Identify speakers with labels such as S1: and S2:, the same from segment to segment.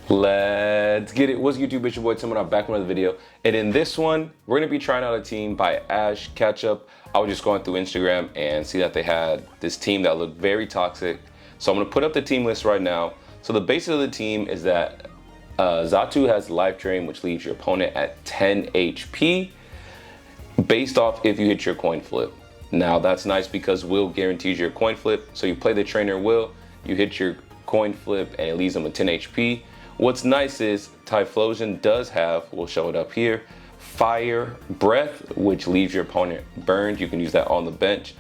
S1: Let's get it. What's YouTube? It's your boy Timbo. I'm back with another video. And in this one, we're gonna be trying out a team by Ash Ketchup. I was just going through Instagram and see that they had this team that looked very toxic. So I'm gonna put up the team list right now. So the basis of the team is that Xatu has Life Drain, which leaves your opponent at 10 HP, based off if you hit your coin flip. Now that's nice because Will guarantees your coin flip. So you play the trainer Will, you hit your coin flip and it leaves them with 10 HP. What's nice is Typhlosion does have, we'll show it up here, Fire Breath, which leaves your opponent burned. You can use that on the bench.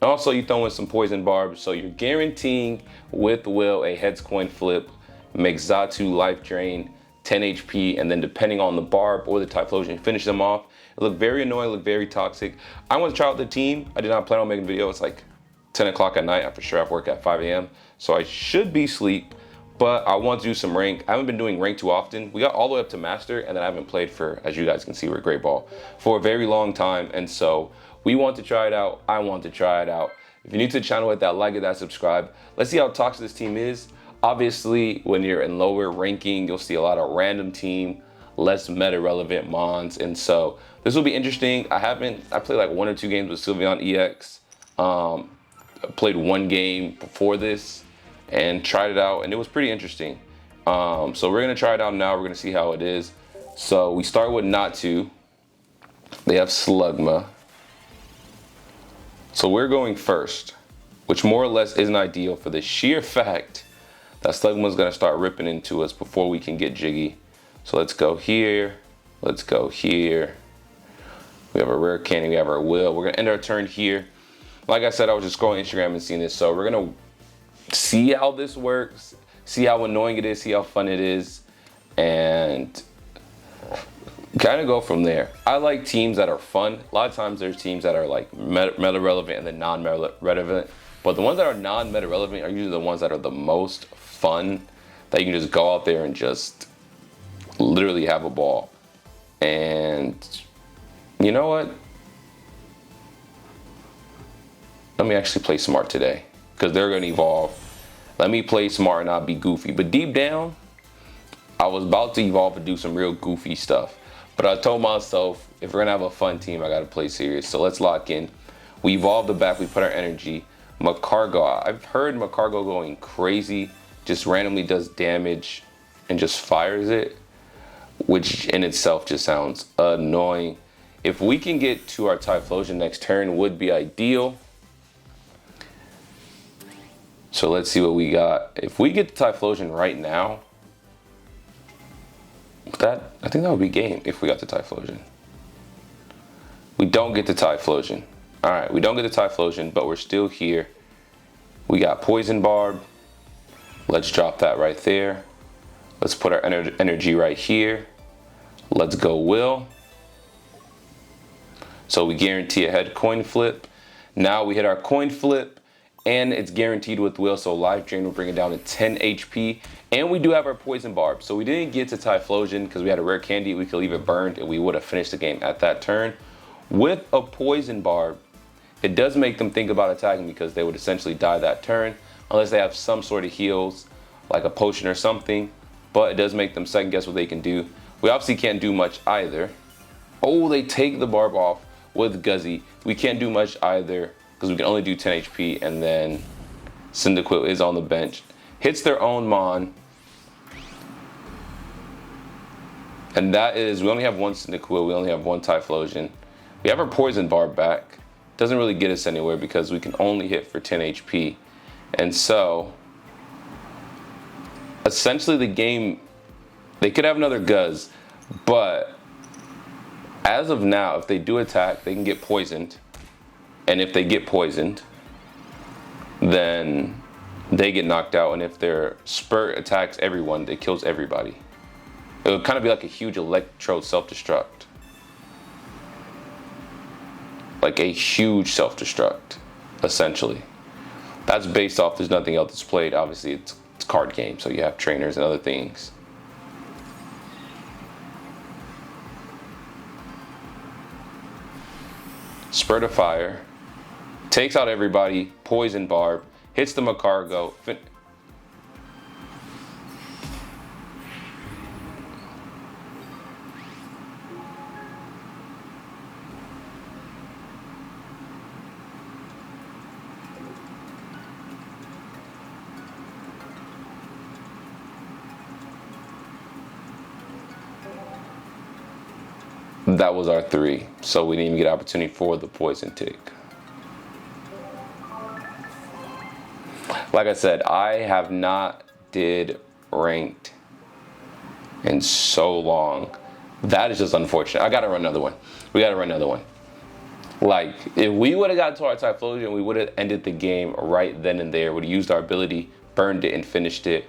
S1: And also you throw in some Poison Barbs, so you're guaranteeing with Will a heads coin flip, makes Xatu Life Drain 10 HP, and then depending on the Barb or the Typhlosion, finish them off. It looked very annoying, looked very toxic. I want to try out the team. I did not plan on making a video. It's like 10 o'clock at night. I'm for sure I have work at 5 a.m. So I should be asleep. But I want to do some rank. I haven't been doing rank too often. We got all the way up to master, and then I haven't played for, as you guys can see, we're a great ball, for a very long time. And so we want to try it out. I want to try it out. If you're new to the channel, hit that like, hit that subscribe. Let's see how toxic this team is. Obviously, when you're in lower ranking, you'll see a lot of random team, less meta relevant mons. And so this will be interesting. I played like 1 or 2 games with Sylveon EX. I played 1 game before this and tried it out, and it was pretty interesting. So we're gonna try it out now. We're gonna see how it is. So we start with Xatu. They have Slugma. So we're going first, which more or less isn't ideal for the sheer fact that Slugma's gonna start ripping into us before we can get jiggy. So let's go here, let's go here. We have a rare candy, we have our Will. We're gonna end our turn here. Like I said, I was just scrolling Instagram and seeing this, so we're gonna see how this works, see how annoying it is, see how fun it is, and kind of go from there. I like teams that are fun. A lot of times there's teams that are like meta relevant and then non-meta relevant, but the ones that are non-meta relevant are usually the ones that are the most fun, that you can just go out there and just literally have a ball. And you know what? Let me actually play smart today, because they're going to evolve. Let me play smart and not be goofy. But deep down, I was about to evolve and do some real goofy stuff. But I told myself, if we're going to have a fun team, I got to play serious. So let's lock in. We evolve the back, we put our energy. Macargo, I've heard Macargo going crazy, just randomly does damage and just fires it, which in itself just sounds annoying. If we can get to our Typhlosion next turn, would be ideal. So let's see what we got. If we get the Typhlosion right now, I think that would be game if we got the Typhlosion. We don't get the Typhlosion. All right, we don't get the Typhlosion, but we're still here. We got Poison Barb. Let's drop that right there. Let's put our energy right here. Let's go Will. So we guarantee a head coin flip. Now we hit our coin flip, and it's guaranteed with Will, so Life Drain will bring it down to 10 HP. And we do have our Poison Barb. So we didn't get to Typhlosion because we had a rare candy. We could leave it burned and we would have finished the game at that turn. With a Poison Barb, it does make them think about attacking because they would essentially die that turn, unless they have some sort of heals, like a potion or something. But it does make them second guess what they can do. We obviously can't do much either. Oh, they take the Barb off with Guzzy. We can't do much either, because we can only do 10 HP, and then Cyndaquil is on the bench. Hits their own Mon. And that is, we only have 1 Cyndaquil, we only have 1 Typhlosion. We have our Poison Barb back. Doesn't really get us anywhere because we can only hit for 10 HP. And so, essentially the game, they could have another Guzz, but as of now, if they do attack, they can get poisoned. And if they get poisoned, then they get knocked out. And if their Spurt attacks everyone, it kills everybody. It would kind of be like a huge electro self-destruct. Like a huge self-destruct, essentially. That's based off, there's nothing else that's played. Obviously, it's card game, so you have trainers and other things. Spurt of Fire. Takes out everybody, Poison Barb, hits the Macargo. That was our 3. So we didn't even get an opportunity for the poison tick. Like I said, I have not did ranked in so long. That is just unfortunate. I gotta run another one. We gotta run another one. Like, if we would have got to our Typhlosion, we would have ended the game right then and there. Would have used our ability, burned it, and finished it.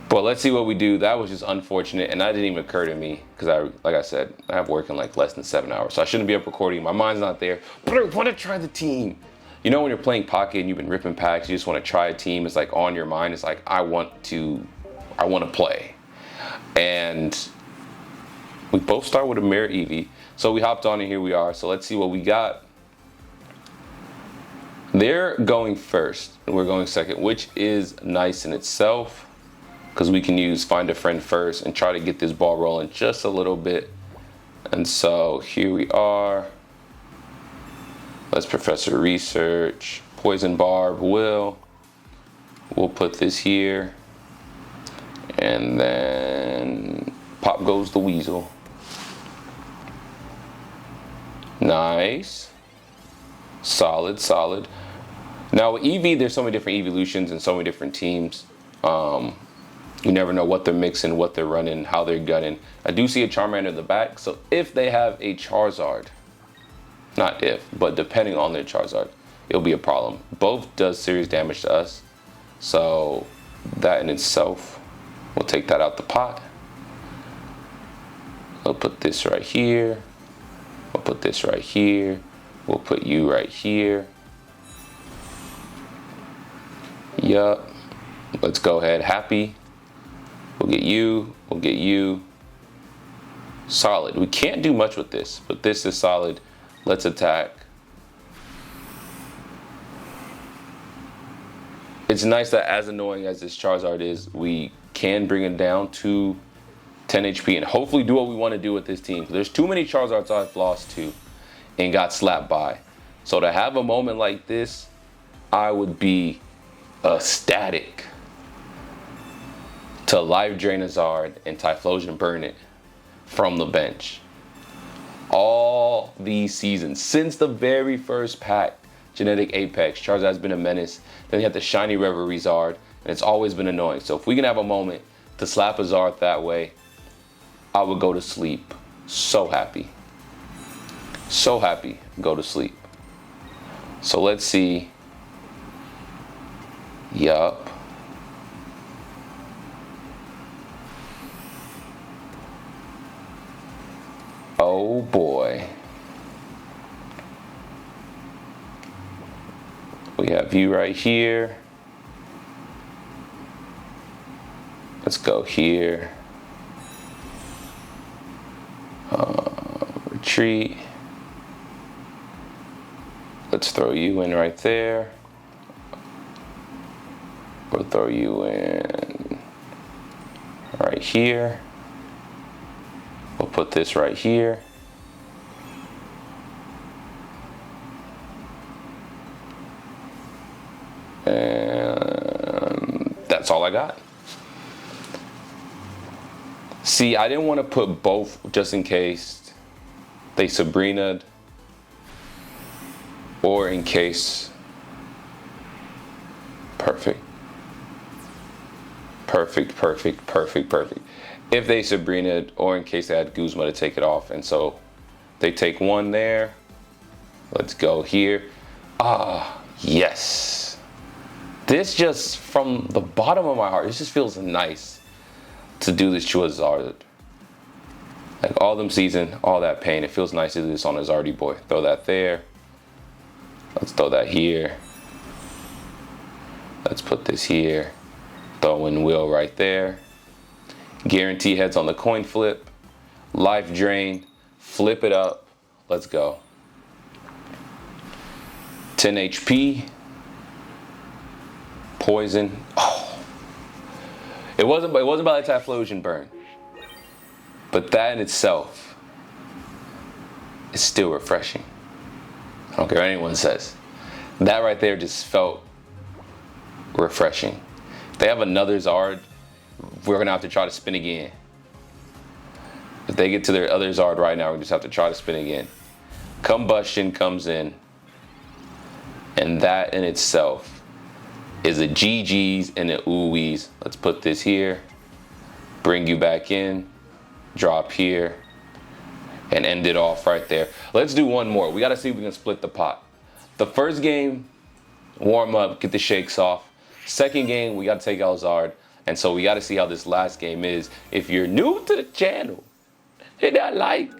S1: But let's see what we do. That was just unfortunate, and that didn't even occur to me because like I said, I have work in like less than 7 hours, so I shouldn't be up recording. My mind's not there. But I want to try the team. You know, when you're playing Pocket and you've been ripping packs, you just want to try a team. It's like on your mind. It's like I want to play, and we both start with a Mirror Eevee. So we hopped on and here we are. So let's see what we got. They're going first and we're going second, which is nice in itself because we can use Find a Friend first and try to get this ball rolling just a little bit. And so here we are. Let's Professor Research. Poison Barb we'll put this here. And then pop goes the Weasel. Nice. Solid, solid. Now with Eevee, there's so many different evolutions and so many different teams. You never know what they're mixing, what they're running, how they're gunning. I do see a Charmander in the back, so if they have a Charizard, not if, but depending on their Charizard, it'll be a problem. Both does serious damage to us, so that in itself, we'll take that out the pot. We'll put this right here. We'll put this right here. We'll put you right here. Yup. Let's go ahead. Happy. We'll get you. We'll get you. Solid. We can't do much with this, but this is solid. Let's attack. It's nice that as annoying as this Charizard is, we can bring it down to 10 HP and hopefully do what we want to do with this team. There's too many Charizards I've lost to and got slapped by. So to have a moment like this, I would be ecstatic to live drain a Zard and Typhlosion burn it from the bench. All these seasons, since the very first pack, Genetic Apex, Charizard has been a menace. Then you have the Shiny Reverie Zard, and it's always been annoying. So if we can have a moment to slap a Zard that way, I would go to sleep so happy. So happy, go to sleep. So let's see. Yup. Oh boy. We have you right here. Let's go here. Retreat. Let's throw you in right there. We'll throw you in right here. We'll put this right here. And that's all I got. See, I didn't want to put both just in case they Sabrina'd or in case. Perfect. Perfect, perfect, perfect, perfect. If they Sabrina'd or in case they had Guzma to take it off. And so they take one there. Let's go here. Ah, yes. This just from the bottom of my heart, this just feels nice to do this to a Zard. Like all them season, all that pain, it feels nice to do this on a Zardy boy. Throw that there. Let's throw that here. Let's put this here. Throw in Will right there. Guarantee heads on the coin flip. Life drain. Flip it up. Let's go. 10 HP. Poison. Oh. It wasn't about that Typhlosion burn. But that in itself is still refreshing. I don't care what anyone says. That right there just felt refreshing. If they have another Zard, we're gonna have to try to spin again. they get to their other Zard right now, we just have to try to spin again. Combustion comes in, and that in itself is a GG's and a ooh-wees. Let's put this here, bring you back in, drop here, and end it off right there. Let's do one more. We gotta see if we can split the pot. The first game, warm up, get the shakes off. Second game, we gotta take out Zard. And so we gotta see how this last game is. If you're new to the channel, hit that like,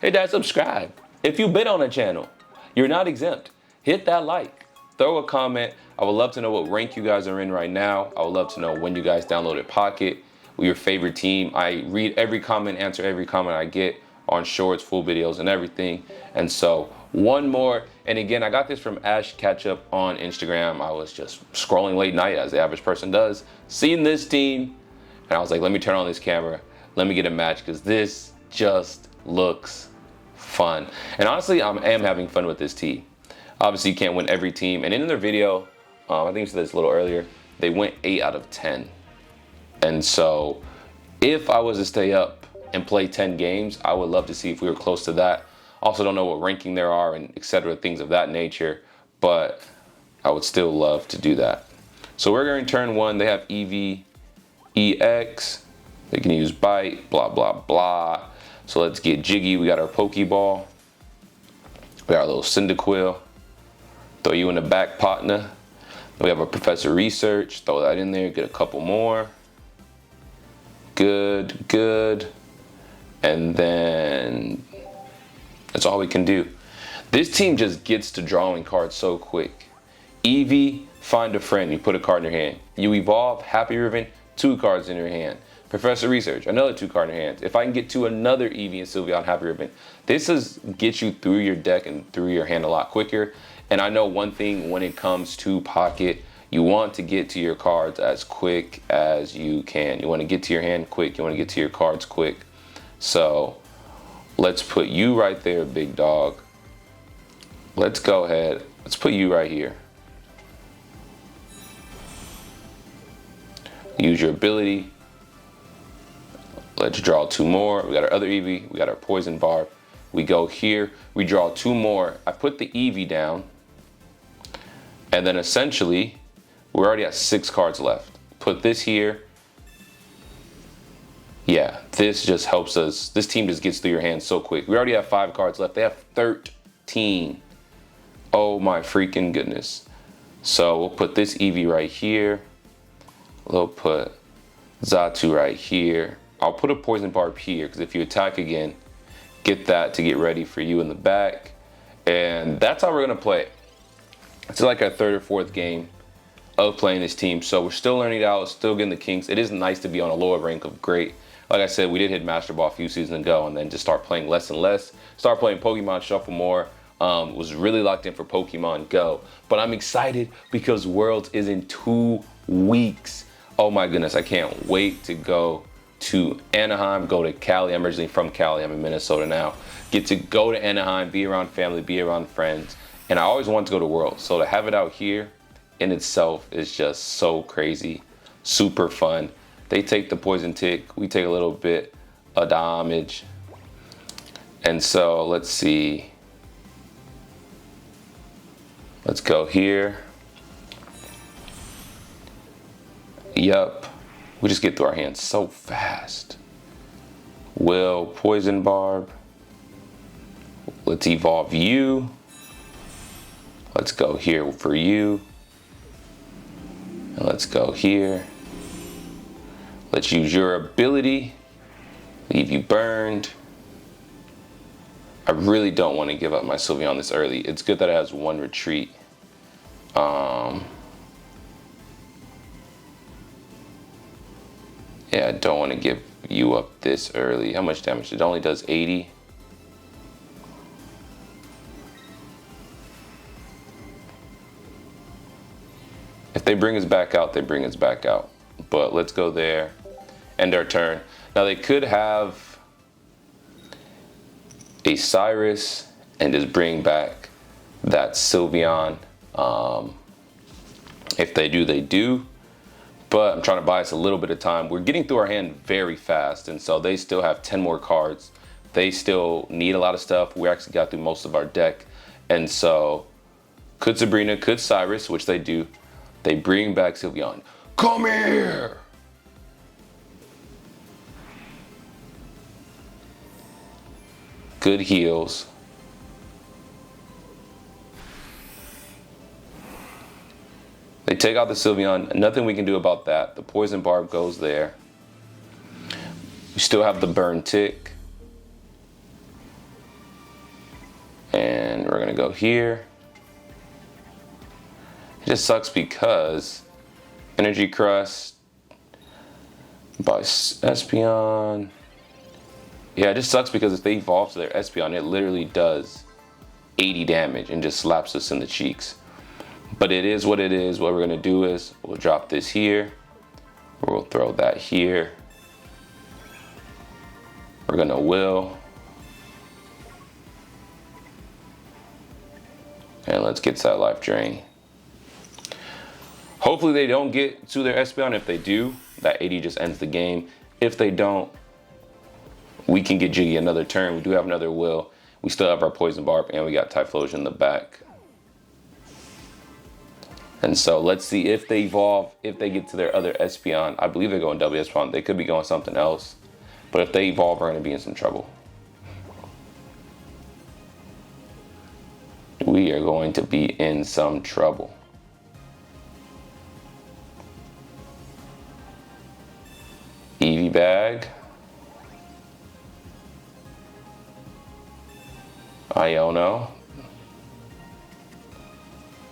S1: hit that subscribe. If you've been on the channel, you're not exempt. Hit that like, throw a comment. I would love to know what rank you guys are in right now. I would love to know when you guys downloaded Pocket, your favorite team. I read every comment, answer every comment I get on shorts, full videos, and everything. And so one more, and again, I got this from Ash Ketchup on Instagram. I was just scrolling late night, as the average person does, seeing this team, and I was like, let me turn on this camera, let me get a match, because this just looks fun. And honestly, I am having fun with this team. Obviously, you can't win every team, and in their video, I think you said this a little earlier, they went 8 out of 10. And so if I was to stay up and play 10 games, I would love to see if we were close to that. Also don't know what ranking there are and etc., things of that nature, but I would still love to do that. So we're going to turn 1. They have EV, EX, they can use Bite, blah, blah, blah. So let's get jiggy. We got our Pokeball. We got our little Cyndaquil. Throw you in the back, partner. We have a Professor Research. Throw that in there, get a couple more. Good, good. And then that's all we can do. This team just gets to drawing cards so quick. Eevee, find a friend. You put a card in your hand. You evolve, Happy Ribbon, 2 cards in your hand. Professor Research, another 2 cards in your hands. If I can get to another Eevee and Sylveon Happy Ribbon, this gets you through your deck and through your hand a lot quicker. And I know one thing when it comes to Pocket, you want to get to your cards as quick as you can. You want to get to your hand quick. You want to get to your cards quick. So let's put you right there, big dog. Let's go ahead. Let's put you right here. Use your ability. Let's draw 2 more. We got our other Eevee. We got our Poison Barb. We go here. We draw 2 more. I put the Eevee down. And then essentially, we already have 6 cards left. Put this here. Yeah, this just helps us. This team just gets through your hands so quick. We already have 5 cards left. They have 13. Oh my freaking goodness. So we'll put this Eevee right here. We'll put Xatu right here. I'll put a Poison Barb here, because if you attack again, get that to get ready for you in the back. And that's how we're going to play it. It's like our 3rd or 4th game of playing this team. So we're still learning it out, still getting the kinks. It is nice to be on a lower rank of great. Like I said, we did hit Master Ball a few seasons ago and then just start playing less and less. Start playing Pokemon Shuffle more. Was really locked in for Pokemon Go. But I'm excited because Worlds is in 2 weeks. Oh my goodness, I can't wait to go to Anaheim, go to Cali. I'm originally from Cali. I'm in Minnesota now. Get to go to Anaheim, be around family, be around friends. And I always wanted to go to Worlds. So to have it out here in itself is just so crazy, super fun. They take the poison tick. We take a little bit of damage. And so let's see. Let's go here. Yup. We just get through our hands so fast. Will, Poison Barb. Let's evolve you. Let's go here for you. And let's go here. Let's use your ability. Leave you burned. I really don't want to give up my Sylveon this early. It's good that it has 1 retreat. Yeah, I don't want to give you up this early. How much damage? It only does 80. If they bring us back out, they bring us back out. But let's go there. End our turn. Now they could have a Cyrus and just bring back that Sylveon. If they do, they do. But I'm trying to buy us a little bit of time. We're getting through our hand very fast, and so they still have 10 more cards. They still need a lot of stuff. We actually got through most of our deck. And so, could Sabrina, could Cyrus, which they do. They bring back Sylveon. Come here! Good heals. They take out the Sylveon. Nothing we can do about that. The Poison Barb goes there. We still have the Burn Tick. And we're going to go here. It just sucks because Energy Crust by Espeon. Yeah, it just sucks because if they evolve to their Espeon, it literally does 80 damage and just slaps us in the cheeks. But it is what it is. What we're going to do is we'll drop this here. We'll throw that here. We're going to will. And let's get to that life drain. Hopefully they don't get to their Espeon. If they do, that 80 just ends the game. If they don't, we can get Jiggy another turn. We do have another will. We still have our Poison Barb, and we got Typhlosion in the back. And so let's see if they evolve, if they get to their other Espeon. I believe they go in W Espeon. They could be going something else. But if they evolve, we're going to be in some trouble. We are going to be in some trouble. Eevee bag. Iono.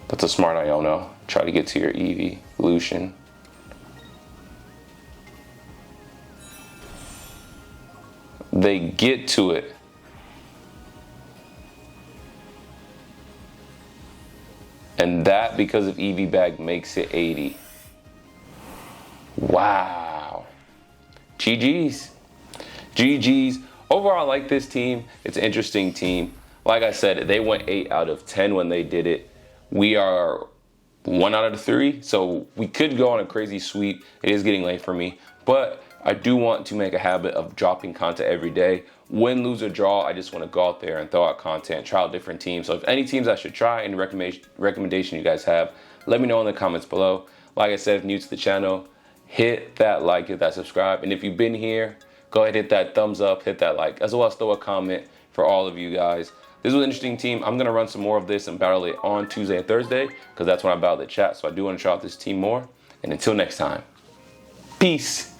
S1: That's a smart Iono. Try to get to your Eevee. Lucian. They get to it. And that, because of Eevee bag, makes it 80. Wow. GG's. GG's. Overall, I like this team. It's an interesting team. Like I said, they went 8 out of 10 when they did it. We are 1 out of 3, so we could go on a crazy sweep. It is getting late for me, but I do want to make a habit of dropping content every day. Win, lose, or draw, I just want to go out there and throw out content, try out different teams. So if any teams I should try, any recommendation you guys have, let me know in the comments below. Like I said, if you're new to the channel, hit that like, hit that subscribe. And if you've been here, go ahead, hit that thumbs up, hit that like, as well as throw a comment for all of you guys. This was an interesting team. I'm going to run some more of this and battle it on Tuesday and Thursday because that's when I battle the chat. So I do want to try out this team more. And until next time, peace.